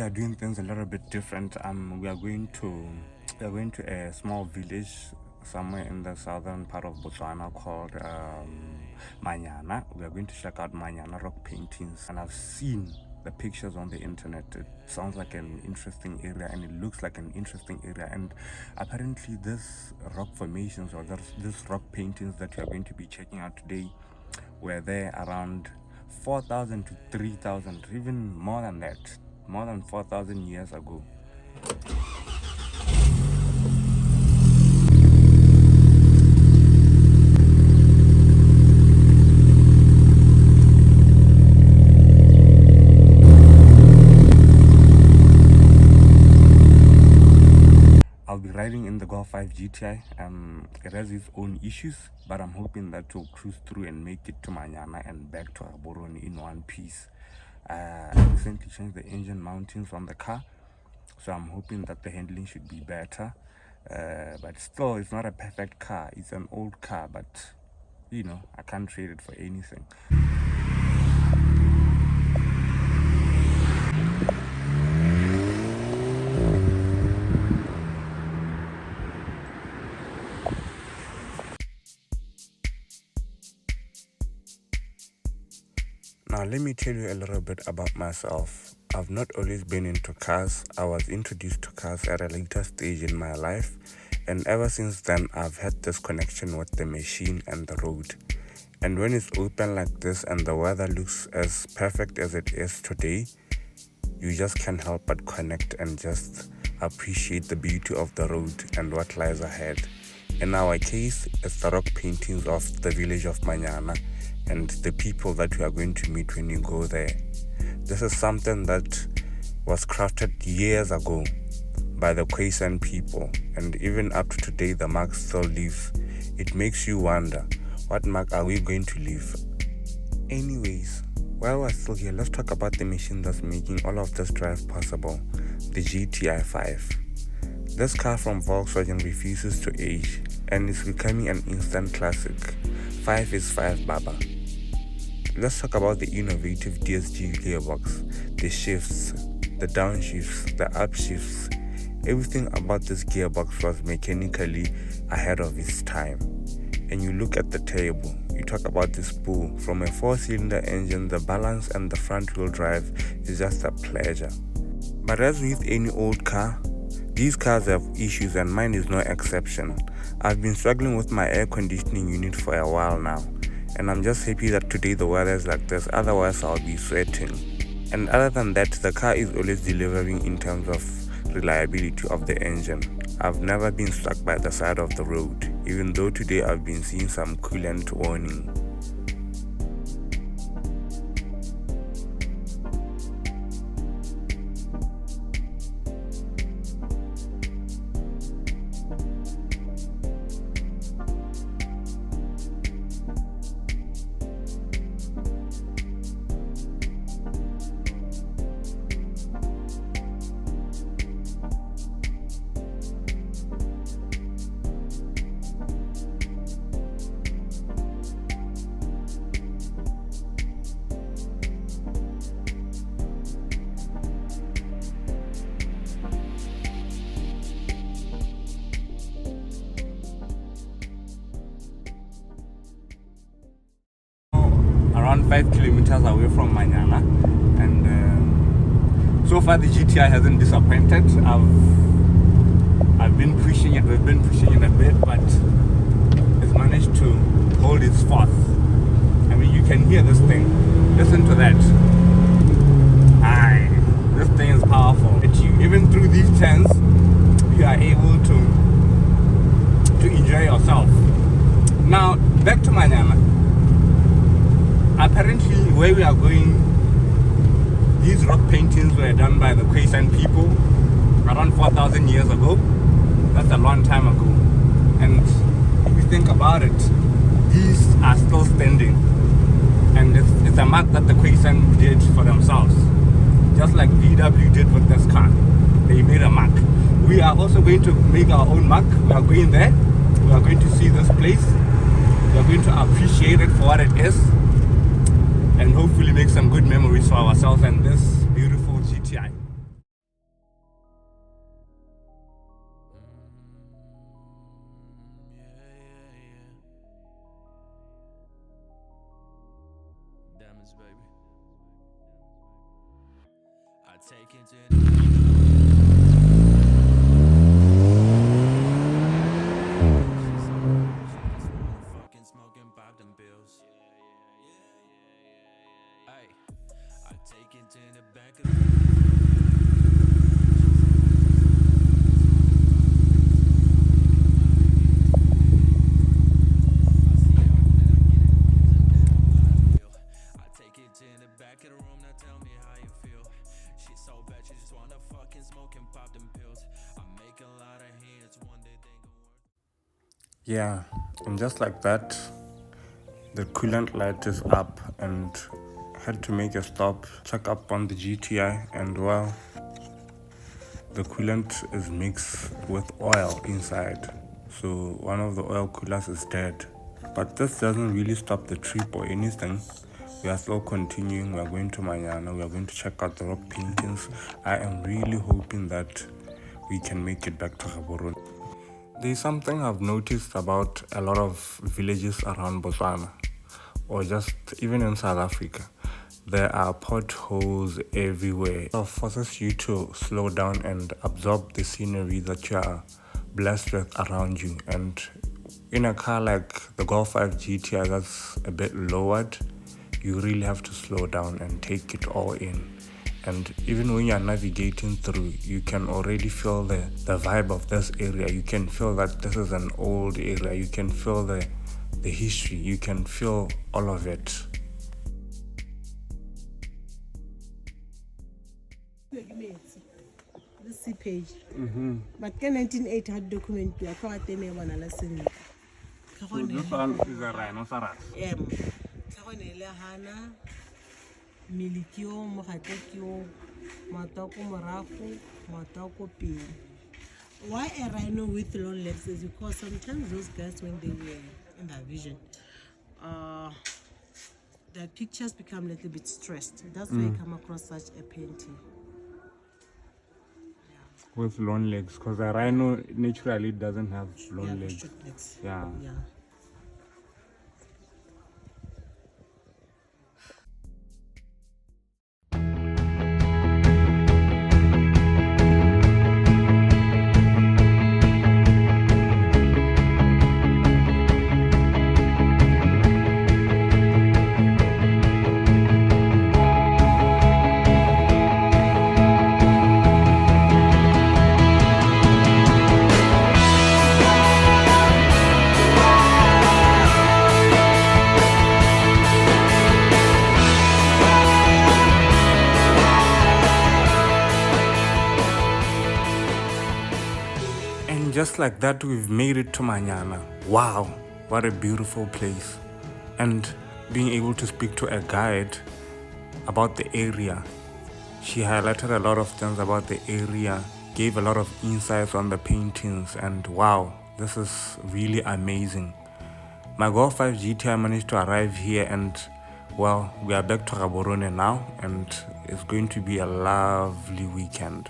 are doing things a little bit different. We are going to a small village somewhere in the southern part of Botswana called Manyana. We are going to check out Manyana rock paintings, and I've seen the pictures on the internet. It sounds like an interesting area, and it looks like an interesting area. And apparently, this rock formations or this rock paintings that we are going to be checking out today were there around 4,000 to 3,000, even more than that, more than 4,000 years ago. I'll be riding in the Golf 5 GTI. It has its own issues, but I'm hoping that we'll cruise through and make it to Manyana and back to Gaborone in one piece. I recently changed the engine mountings on the car, so I'm hoping that the handling should be better. But still, it's not a perfect car. It's an old car, but you know, I can't trade it for anything. Now, let me tell you a little bit about myself. I've not always been into cars. I was introduced to cars at a later stage in my life, and ever since then, I've had this connection with the machine and the road. And when it's open like this and the weather looks as perfect as it is today, you just can't help but connect and just appreciate the beauty of the road and what lies ahead. In our case, it's the rock paintings of the village of Manyana and the people that we are going to meet when you go there. This is something that was crafted years ago by the Khoisan people, and even up to today the mark still lives. It makes you wonder, what mark are we going to leave? Anyways, while we're still here, let's talk about the machine that's making all of this drive possible, the GTI 5. This car from Volkswagen refuses to age and is becoming an instant classic. 5 is 5, Baba. Let's talk about the innovative DSG gearbox, the shifts, the downshifts, the upshifts. Everything about this gearbox was mechanically ahead of its time. And you look at the table, you talk about the spool. From a 4-cylinder engine, the balance and the front wheel drive is just a pleasure. But as with any old car, these cars have issues, and mine is no exception. I've been struggling with my air conditioning unit for a while now, and I'm just happy that today the weather is like this, otherwise I'll be sweating. And other than that, the car is always delivering in terms of reliability of the engine. I've never been stuck by the side of the road, even though today I've been seeing some coolant warning. Around 5 kilometers away from Manyana, and so far the GTI hasn't disappointed. I've been pushing it, we've been pushing it a bit, but it's managed to hold its force. I mean, you can hear this thing, listen to that. Aye, this thing is powerful. Even through these turns, you are able to enjoy yourself. Now, back to Manyana. Apparently, where we are going, these rock paintings were done by the Khoisan people around 4,000 years ago. That's a long time ago. And if you think about it, these are still standing. And it's a mark that the Khoisan did for themselves. Just like VW did with this car. They made a mark. We are also going to make our own mark. We are going there. We are going to see this place. We are going to appreciate it for what it is, and hopefully make some good memories for ourselves and this beautiful GTI. Yeah, and just like that, the coolant light is up and had to make a stop, check up on the GTI, and well, the coolant is mixed with oil inside. So one of the oil coolers is dead. But this doesn't really stop the trip or anything. We are still continuing. We are going to Manyana. We are going to check out the rock paintings. I am really hoping that we can make it back to Gaborone. There's something I've noticed about a lot of villages around Botswana, or just even in South Africa. There are potholes everywhere. It forces you to slow down and absorb the scenery that you are blessed with around you. And in a car like the Golf 5 GTI that's a bit lowered, you really have to slow down and take it all in. And even when you're navigating through, you can already feel the vibe of this area. You can feel that this is an old area. You can feel the history. You can feel all of it. The C page. But can 1980 document to a part any one a lesson. So this one is a rhinoceros. Hana Milikio, Mohatekio, Matako Morafu, Matako P. Why a rhino with long legs is because sometimes those guys, when they were in that vision, the pictures become a little bit stressed. That's why you come across such a painting. With long legs, because a rhino naturally doesn't have long legs. Yeah. And just like that, we've made it to Manyana. Wow, what a beautiful place. And being able to speak to a guide about the area, she highlighted a lot of things about the area, gave a lot of insights on the paintings, and wow, this is really amazing. My Golf 5 GTI managed to arrive here, and well, we are back to Gaborone now, and it's going to be a lovely weekend.